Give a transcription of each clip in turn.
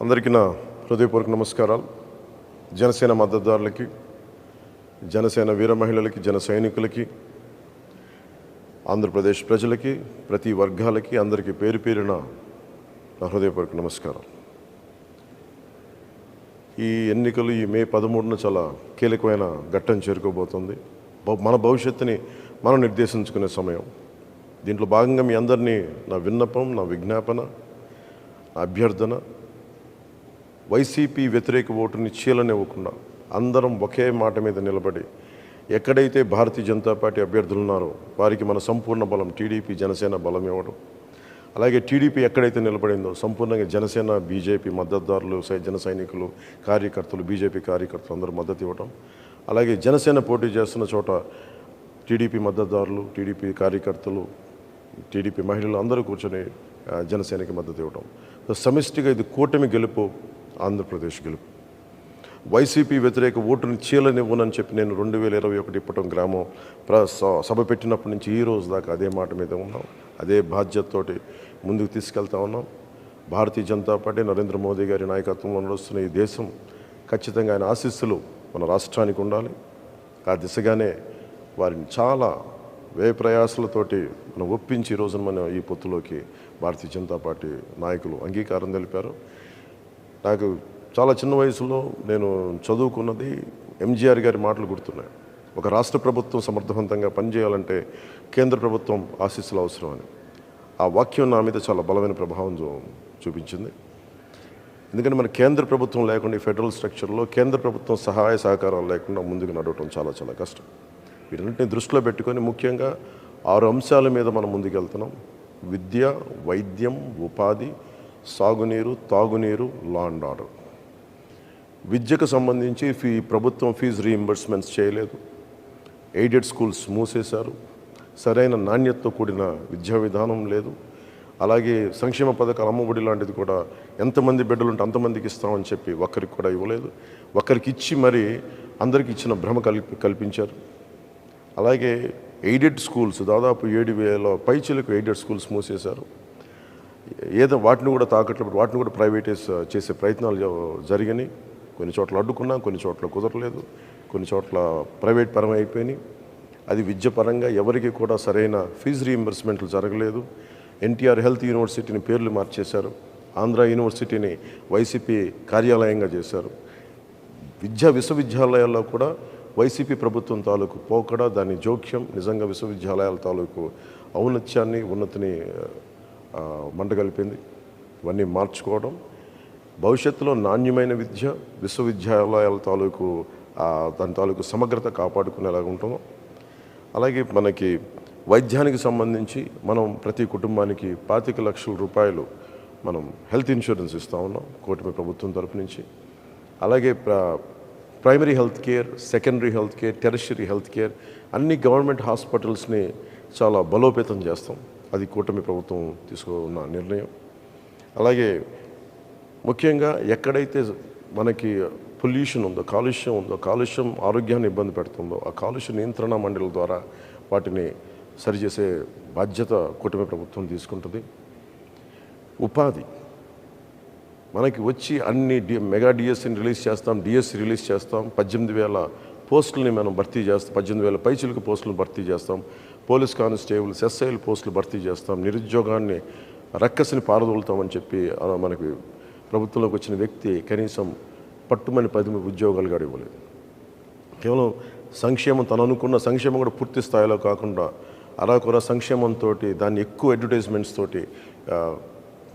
అందరికీ నా హృదయపూర్వక నమస్కారాలు. జనసేన మద్దతుదారులకి, జనసేన వీర మహిళలకి, జన సైనికులకి, ఆంధ్రప్రదేశ్ ప్రజలకి, ప్రతి వర్గాలకి అందరికీ పేరు పేరున నా హృదయపూర్వక నమస్కారం. ఈ ఎన్నికలు ఈ మే 13న చాలా కీలకమైన ఘట్టం చేరుకోబోతుంది. మన భవిష్యత్తుని మనం నిర్దేశించుకునే సమయం. దీంట్లో భాగంగా మీ అందరినీ నా విన్నపం, నా విజ్ఞాపన, నా అభ్యర్థన, వైసీపీ వ్యతిరేక ఓటుని చీలనివ్వకుండా అందరం ఒకే మాట మీద నిలబడి ఎక్కడైతే భారతీయ జనతా పార్టీ అభ్యర్థులు ఉన్నారో వారికి మన సంపూర్ణ బలం టీడీపీ జనసేన బలం ఇవ్వడం, అలాగే టీడీపీ ఎక్కడైతే నిలబడిందో సంపూర్ణంగా జనసేన బీజేపీ మద్దతుదారులు, జన సైనికులు, కార్యకర్తలు, బీజేపీ కార్యకర్తలు అందరూ మద్దతు ఇవ్వడం, అలాగే జనసేన పోటీ చేస్తున్న చోట టీడీపీ మద్దతుదారులు, టీడీపీ కార్యకర్తలు, టీడీపీ మహిళలు అందరూ కూర్చొని జనసేనకి మద్దతు ఇవ్వడం. సమిష్టిగా ఇది కూటమి గెలుపు, ఆంధ్రప్రదేశ్ గెలుపు. వైసీపీ వ్యతిరేక ఓటుని చీలనివ్వనని చెప్పి నేను 2021 ఇప్పటం గ్రామం సభ పెట్టినప్పటి నుంచి ఈ రోజు దాకా అదే మాట మీద ఉన్నాం. అదే బాధ్యతతోటి ముందుకు తీసుకెళ్తా ఉన్నాం. భారతీయ జనతా పార్టీ నరేంద్ర మోదీ గారి నాయకత్వంలో నడుస్తున్న ఈ దేశం ఖచ్చితంగా ఆయన ఆశీస్సులు మన రాష్ట్రానికి ఉండాలి. ఆ దిశగానే వారిని చాలా వ్యయ ప్రయాసాలతోటి మనం ఒప్పించి ఈ రోజున మనం ఈ పొత్తులోకి భారతీయ జనతా పార్టీ నాయకులు అంగీకారం తెలిపారు. నాకు చాలా చిన్న వయసులో నేను చదువుకున్నది ఎంజీఆర్ గారి మాటలు గుర్తున్నాయి. ఒక రాష్ట్ర ప్రభుత్వం సమర్థవంతంగా పనిచేయాలంటే కేంద్ర ప్రభుత్వం ఆశీస్సులు అవసరమని. ఆ వాక్యం నా మీద చాలా బలమైన ప్రభావం చూపించింది. ఎందుకంటే మన కేంద్ర ప్రభుత్వం లేకుండా ఈ ఫెడరల్ స్ట్రక్చర్లో కేంద్ర ప్రభుత్వం సహాయ సహకారాలు లేకుండా ముందుకు నడవటం చాలా చాలా కష్టం. వీటన్నింటినీ దృష్టిలో పెట్టుకొని ముఖ్యంగా 6 అంశాల మీద మనం ముందుకెళ్తున్నాం. విద్య, వైద్యం, ఉపాధి, సాగునీరు, తాగునీరు, లా అండ్ ఆర్డర్. విద్యకు సంబంధించి ప్రభుత్వం ఫీజు రీయింబర్స్మెంట్స్ చేయలేదు. ఎయిడెడ్ స్కూల్స్ మూసేశారు. సరైన నాణ్యతతో కూడిన విద్యా విధానం లేదు. అలాగే సంక్షేమ పథకాలు, అమ్మఒడి లాంటిది కూడా ఎంతమంది బిడ్డలు ఉంటే అంతమందికి ఇస్తామని చెప్పి ఒక్కరికి కూడా ఇవ్వలేదు. ఒక్కరికి ఇచ్చి మరి అందరికి ఇచ్చిన భ్రమ కల్పించారు. అలాగే ఎయిడెడ్ స్కూల్స్ దాదాపు 7,000 పైచిలకు ఎయిడెడ్ స్కూల్స్ మూసేశారు. వాటిని కూడా తాకట్లు, వాటిని కూడా ప్రైవేటైజ్ చేసే ప్రయత్నాలు జరిగినాయి. కొన్ని చోట్ల అడ్డుకున్నా, కొన్ని చోట్ల కుదరలేదు, కొన్ని చోట్ల ప్రైవేట్ పరం అయిపోయినాయి. అది విద్య పరంగా ఎవరికి కూడా సరైన ఫీజు రీయింబర్స్మెంట్లు జరగలేదు. ఎన్టీఆర్ హెల్త్ యూనివర్సిటీని పేర్లు మార్చేశారు. ఆంధ్ర యూనివర్సిటీని వైసీపీ కార్యాలయంగా చేశారు. విశ్వవిద్యాలయాల్లో కూడా వైసీపీ ప్రభుత్వం తాలూకు పోకడ, దాని జోక్యం నిజంగా విశ్వవిద్యాలయాల తాలూకు ఔన్నత్యాన్ని, ఉన్నతిని మంటగలిపింది. ఇవన్నీ మార్చుకోవడం, భవిష్యత్తులో నాణ్యమైన విద్య, విశ్వవిద్యాలయాల తాలూకు దాని తాలూకు సమగ్రత కాపాడుకునేలాగా ఉంటాము. అలాగే మనకి వైద్యానికి సంబంధించి మనం ప్రతి కుటుంబానికి 25 లక్షల రూపాయలు మనం హెల్త్ ఇన్సూరెన్స్ ఇస్తూ ఉన్నాం కూటమి ప్రభుత్వం తరపు నుంచి. అలాగే primary health care, secondary health care, tertiary health care అన్ని గవర్నమెంట్ హాస్పిటల్స్ని చాలా బలోపేతం చేస్తాం. అది కూటమి ప్రభుత్వం తీసుకున్న నిర్ణయం. అలాగే ముఖ్యంగా ఎక్కడైతే మనకి పొల్యూషన్ ఉందో, కాలుష్యం ఉందో, కాలుష్యం ఆరోగ్యాన్ని ఇబ్బంది పెడుతుందో ఆ కాలుష్య నియంత్రణ మండలి ద్వారా వాటిని సరిచేసే బాధ్యత కూటమి ప్రభుత్వం తీసుకుంటుంది. ఉపాధి మనకి వచ్చి అన్ని మెగా డిఎస్సిని రిలీజ్ చేస్తాం, డిఎస్సి రిలీజ్ చేస్తాం. 18,000 పోస్టులని మనం భర్తీ చేస్తాం. 18,000 పైచిలకు పోస్టులను భర్తీ చేస్తాం. పోలీస్ కానిస్టేబుల్స్, ఎస్ఐల పోస్టులు భర్తీ చేస్తాం. నిరుద్యోగాన్ని రక్కసిని పారదోలుతామని చెప్పి మనకి ప్రభుత్వంలోకి వచ్చిన వ్యక్తి కనీసం పట్టుమని 10 ఉద్యోగాలు కూడా ఇవ్వలేదు. కేవలం సంక్షేమం, తను అనుకున్న సంక్షేమం కూడా పూర్తి స్థాయిలో కాకుండా అరాకొర సంక్షేమంతో దాన్ని ఎక్కువ అడ్వర్టైజ్మెంట్స్ తోటి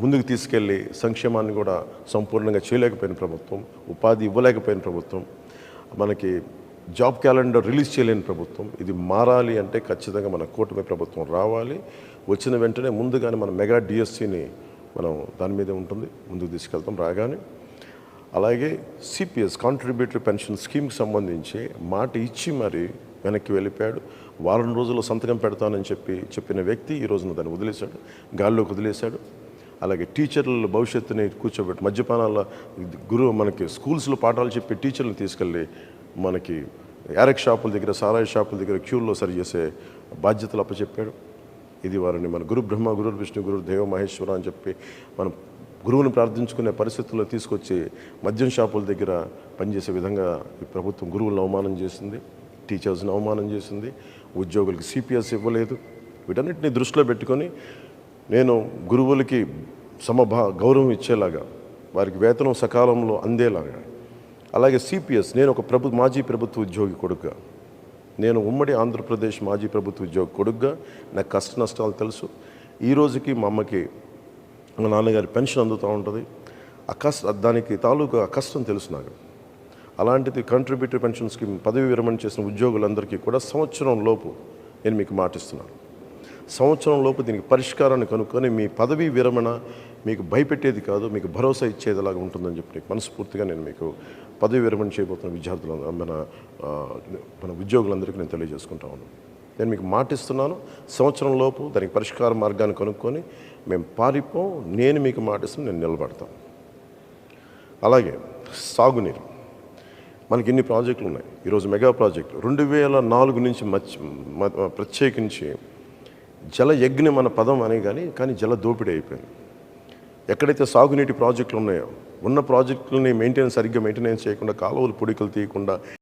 ముందుకు తీసుకెళ్ళి సంక్షేమాన్ని కూడా సంపూర్ణంగా చేయలేకపోయిన ప్రభుత్వం, ఉపాధి ఇవ్వలేకపోయిన ప్రభుత్వం, మనకి జాబ్ క్యాలెండర్ రిలీజ్ చేయలేని ప్రభుత్వం. ఇది మారాలి అంటే ఖచ్చితంగా మన కూటమి ప్రభుత్వం రావాలి. వచ్చిన వెంటనే ముందుగానే మన మెగా డిఎస్సిని మనం దాని మీదే ఉంటుంది, ముందుకు తీసుకెళ్తాం రాగానే. అలాగే సిపిఎస్ కాంట్రిబ్యూటరీ పెన్షన్ స్కీమ్కి సంబంధించి మాట ఇచ్చి మరి వెనక్కి వెళ్ళిపోయాడు. వారం రోజుల్లో సంతకం పెడతానని చెప్పిన వ్యక్తి ఈ రోజున దాన్ని వదిలేశాడు, గాల్లోకి వదిలేశాడు. అలాగే టీచర్ల భవిష్యత్తుని కూర్చోబెట్టి మద్యపానాల మనకి స్కూల్స్లో పాఠాలు చెప్పి టీచర్లను తీసుకెళ్ళి మనకి యారక్ షాపుల దగ్గర, సారాయి షాపుల దగ్గర క్యూల్లో సరిచేసే బాధ్యతలు అప్పచెప్పాడు. ఇది వారిని మన గురు బ్రహ్మ, గురు విష్ణు, గురు దేవ మహేశ్వర అని చెప్పి మనం గురువుని ప్రార్థించుకునే పరిస్థితుల్లో తీసుకొచ్చి మద్యం షాపుల దగ్గర పనిచేసే విధంగా ఈ ప్రభుత్వం గురువులను అవమానం చేసింది, టీచర్స్ని అవమానం చేసింది, ఉద్యోగులకి సిపిఎస్ ఇవ్వలేదు. వీటన్నిటిని దృష్టిలో పెట్టుకొని నేను గురువులకి గౌరవం ఇచ్చేలాగా, వారికి వేతనం సకాలంలో అందేలాగా, అలాగే సిపిఎస్, నేను ఒక మాజీ ప్రభుత్వ ఉద్యోగి కొడుకుగా, నేను ఉమ్మడి ఆంధ్రప్రదేశ్ మాజీ ప్రభుత్వ ఉద్యోగి కొడుకుగా నాకు కష్ట నష్టాలు తెలుసు. ఈ రోజుకి మా అమ్మకి మా నాన్నగారి పెన్షన్ అందుతూ ఉంటుంది. దానికి తాలూకా కష్టం తెలుసు నాకు. అలాంటిది కంట్రిబ్యూటరీ పెన్షన్ స్కీమ్ పదవి విరమణ చేసిన ఉద్యోగులందరికీ కూడా సంవత్సరం లోపు నేను మీకు మాటిస్తున్నాను. సంవత్సరం లోపు దీనికి పరిష్కారాన్ని కనుక్కొని మీ పదవీ విరమణ మీకు భయపెట్టేది కాదు, మీకు భరోసా ఇచ్చేదిలాగా ఉంటుందని చెప్పి మనస్ఫూర్తిగా నేను మీకు పదవి విరమణ చేయబోతున్న విద్యార్థులు మన ఉద్యోగులందరికీ నేను తెలియజేసుకుంటా ఉన్నాను. నేను మీకు మాటిస్తున్నాను, సంవత్సరం లోపు దానికి పరిష్కార మార్గాన్ని కనుక్కొని మేము పారిపోం. నేను మీకు మాటిస్తున్నాను, నేను నిలబడతాను. అలాగే సాగునీరు, మనకి ఇన్ని ప్రాజెక్టులు ఉన్నాయి. ఈరోజు మెగా ప్రాజెక్టు 2004 నుంచి ప్రత్యేకించి జల యజ్ఞ మన పదం అనే కానీ జల దోపిడీ అయిపోయింది. ఎక్కడైతే సాగునీటి ప్రాజెక్టులు ఉన్నాయో, ఉన్న ప్రాజెక్టులని సరిగ్గా మెయింటెనెన్స్ చేయకుండా, కాలువలు పొడికలు తీయకుండా